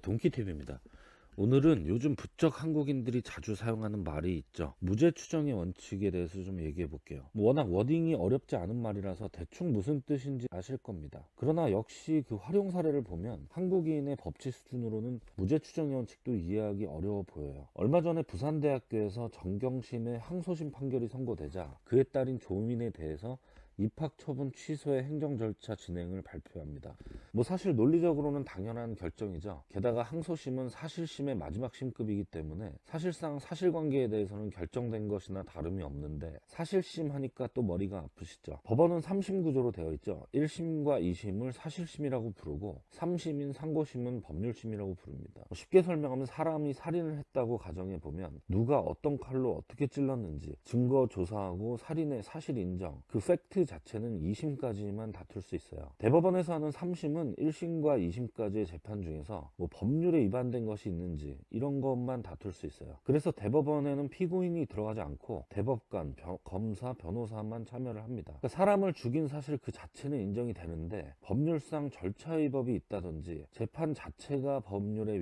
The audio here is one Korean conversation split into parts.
동키TV입니다. 오늘은 요즘 부쩍 한국인들이 자주 사용하는 말이 있죠. 무죄 추정의 원칙에 대해서 좀 얘기해 볼게요. 워낙 워딩이 어렵지 않은 말이라서 대충 무슨 뜻인지 아실 겁니다. 그러나 역시 그 활용 사례를 보면 한국인의 법치 수준으로는 무죄 추정의 원칙도 이해하기 어려워 보여요. 얼마 전에 부산대학교에서 정경심의 항소심 판결이 선고되자 그에 따른 조민에 대해서 입학 처분 취소의 행정 절차 진행을 발표합니다. 사실 논리적으로는 당연한 결정이죠. 게다가 항소심은 사실심의 마지막 심급이기 때문에 사실상 사실관계에 대해서는 결정된 것이나 다름이 없는데, 사실심 하니까 또 머리가 아프시죠. 법원은 3심 구조로 되어 있죠. 1심과 2심을 사실심이라고 부르고 3심인 상고심은 법률심이라고 부릅니다. 쉽게 설명하면 사람이 살인을 했다고 가정해 보면 누가 어떤 칼로 어떻게 찔렀는지 증거 조사하고 살인의 사실 인정, 그 팩트 자체는 2심까지만 다툴 수 있어요. 대법원에서 하는 3심은 1심과 2심까지의 재판 중에서 법률에 위반된 것이 있는지 이런 것만 다툴 수 있어요. 그래서 대법원에는 피고인이 들어가지 않고 대법관, 검사, 변호사만 참여를 합니다. 그러니까 사람을 죽인 사실 그 자체는 인정이 되는데 법률상 절차 위법이 있다든지 재판 자체가 법률에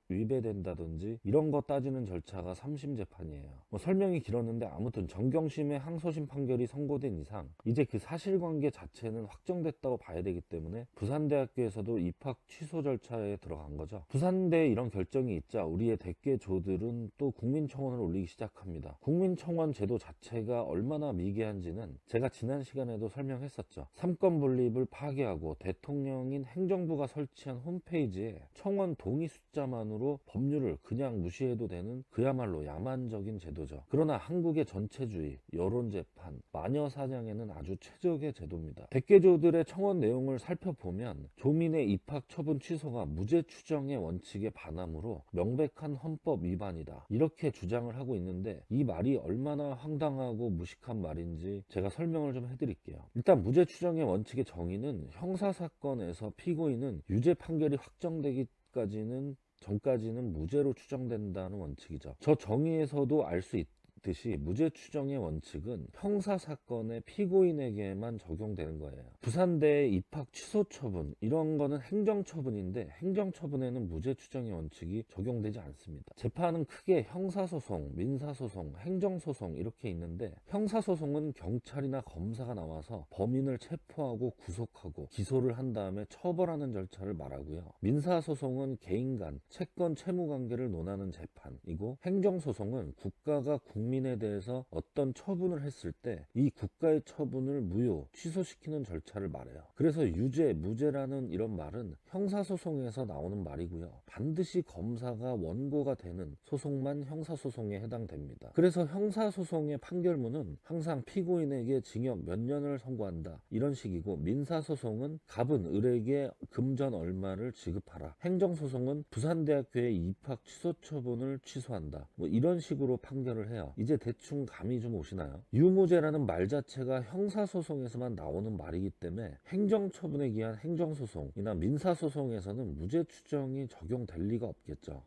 위배된다든지 이런 거 따지는 절차가 3심 재판이에요. 설명이 길었는데 아무튼 정경심의 항소심 판결이 선고된 이상 이제 그 사실관계 자체는 확정됐다고 봐야 되기 때문에 부산대학교에서도 입학 취소 절차에 들어간 거죠. 부산대에 이런 결정이 있자 우리의 대개조들은 또 국민청원을 올리기 시작합니다. 국민청원 제도 자체가 얼마나 미개한지는 제가 지난 시간에도 설명했었죠. 삼권 분립을 파괴하고 대통령인 행정부가 설치한 홈페이지에 청원 동의 숫자만으로 법률을 그냥 무시해도 되는 그야말로 야만적인 제도죠. 그러나 한국의 전체주의, 여론재판, 마녀사냥에는 아주 최적의 제도입니다. 대개조들의 청원 내용을 살펴보면 조민의 입학 처분 취소가 무죄 추정의 원칙에 반하므로 명백한 헌법 위반이다 이렇게 주장을 하고 있는데, 이 말이 얼마나 황당하고 무식한 말인지 제가 설명을 좀 해드릴게요. 일단 무죄 추정의 원칙의 정의는 형사사건에서 피고인은 유죄 판결이 확정되기까지는 전까지는 무죄로 추정된다는 원칙이죠. 저 정의에서도 알 수 있듯이 무죄 추정의 원칙은 형사사건의 피고인에게만 적용되는 거예요. 부산대의 입학 취소 처분 이런 거는 행정처분인데 행정처분에는 무죄 추정의 원칙이 적용되지 않습니다. 재판은 크게 형사소송, 민사소송, 행정소송 이렇게 있는데, 형사소송은 경찰이나 검사가 나와서 범인을 체포하고 구속하고 기소를 한 다음에 처벌하는 절차를 말하고요. 민사소송은 개인 간 채권 채무 관계를 논하는 재판이고, 행정소송은 국가가 국민에 대해서 어떤 처분을 했을 때 이 국가의 처분을 무효, 취소시키는 절차를 말해요. 그래서 유죄, 무죄라는 이런 말은 형사소송에서 나오는 말이고요. 반드시 검사가 원고가 되는 소송만 형사소송에 해당됩니다. 그래서 형사소송의 판결문은 항상 피고인에게 징역 몇 년을 선고한다 이런 식이고, 민사소송은 갑은 을에게 금전 얼마를 지급하라, 행정소송은 부산대학교의 입학 취소 처분을 취소한다 이런 식으로 판결을 해요. 이제 대충 감이 좀 오시나요? 유무죄라는 말 자체가 형사소송에서만 나오는 말이기 때문에 행정처분에 기한 행정소송이나 민사소송에서는 무죄 추정이 적용될 리가 없겠죠.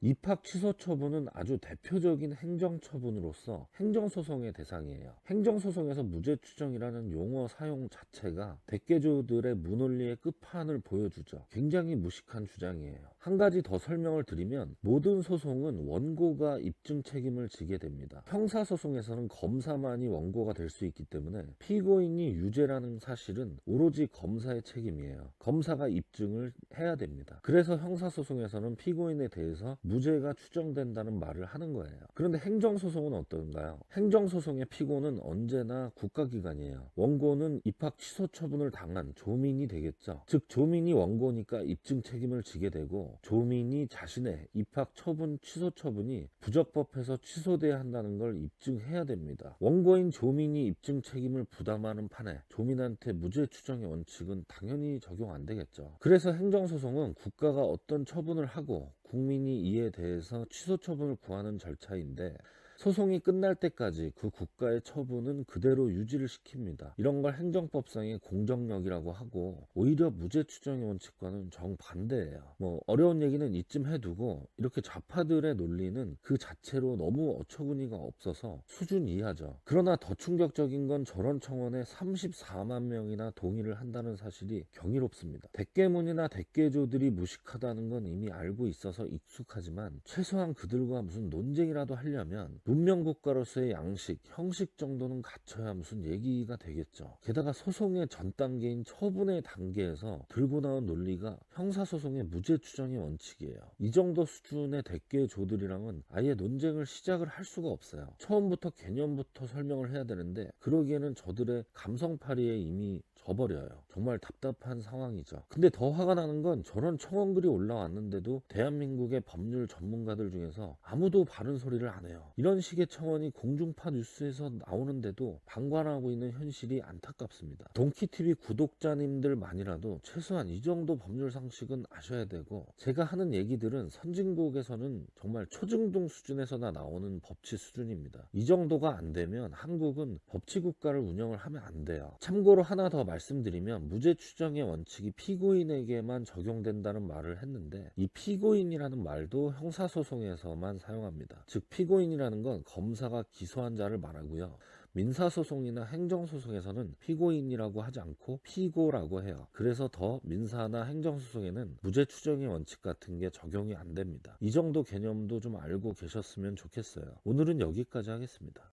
입학 취소 처분은 아주 대표적인 행정처분으로서 행정소송의 대상이에요. 행정소송에서 무죄 추정이라는 용어 사용 자체가 대개조들의 무논리의 끝판을 보여주죠. 굉장히 무식한 주장이에요. 한 가지 더 설명을 드리면, 모든 소송은 원고가 입증 책임을 지게 됩니다. 형사소송에서는 검사만이 원고가 될 수 있기 때문에 피고인이 유죄라는 사실은 오로지 검사의 책임이에요. 검사가 입증을 해야 됩니다. 그래서 형사소송에서는 피고인에 대해서 무죄가 추정된다는 말을 하는 거예요. 그런데 행정소송은 어떤가요? 행정소송의 피고는 언제나 국가기관이에요. 원고는 입학 취소 처분을 당한 조민이 되겠죠. 즉 조민이 원고니까 입증 책임을 지게 되고, 조민이 자신의 입학 처분 취소 처분이 부적법해서 취소돼야 한다는 걸 입증해야 됩니다. 원고인 조민이 입증 책임을 부담하는 판에 조민한테 무죄 추정의 원칙은 당연히 적용 안 되겠죠. 그래서 행정소송은 국가가 어떤 처분을 하고 국민이 이에 대해서 취소 처분을 구하는 절차인데, 소송이 끝날 때까지 그 국가의 처분은 그대로 유지를 시킵니다. 이런 걸 행정법상의 공정력이라고 하고 오히려 무죄 추정의 원칙과는 정반대예요. 뭐 어려운 얘기는 이쯤 해두고 이렇게 좌파들의 논리는 그 자체로 너무 어처구니가 없어서 수준 이하죠. 그러나 더 충격적인 건 저런 청원에 34만 명이나 동의를 한다는 사실이 경이롭습니다. 대깨문이나 대깨조들이 무식하다는 건 이미 알고 있어서 익숙하지만 최소한 그들과 무슨 논쟁이라도 하려면 문명국가로서의 양식, 형식 정도는 갖춰야 무슨 얘기가 되겠죠. 게다가 소송의 전 단계인 처분의 단계에서 들고 나온 논리가 형사소송의 무죄 추정의 원칙이에요. 이 정도 수준의 대깨조들이랑은 아예 논쟁을 시작을 할 수가 없어요. 처음부터 개념부터 설명을 해야 되는데 그러기에는 저들의 감성파리에 이미 져버려요. 정말 답답한 상황이죠. 근데 더 화가 나는 건 저런 청원글이 올라왔는데도 대한민국의 법률 전문가들 중에서 아무도 바른 소리를 안 해요. 이런 식의 청원이 공중파 뉴스에서 나오는데도 방관하고 있는 현실이 안타깝습니다. 동키TV 구독자님들만이라도 최소한 이 정도 법률 상식은 아셔야 되고, 제가 하는 얘기들은 선진국에서는 정말 초중등 수준에서나 나오는 법치 수준입니다. 이 정도가 안 되면 한국은 법치국가를 운영을 하면 안 돼요. 참고로 하나 더 말씀드리면 무죄 추정의 원칙이 피고인에게만 적용된다는 말을 했는데 이 피고인이라는 말도 형사소송에서만 사용합니다. 즉 피고인이라는 건 검사가 기소한 자를 말하고요. 민사소송이나 행정소송에서는 피고인이라고 하지 않고 피고라고 해요. 그래서 더 민사나 행정소송에는 무죄 추정의 원칙 같은 게 적용이 안 됩니다. 이 정도 개념도 좀 알고 계셨으면 좋겠어요. 오늘은 여기까지 하겠습니다.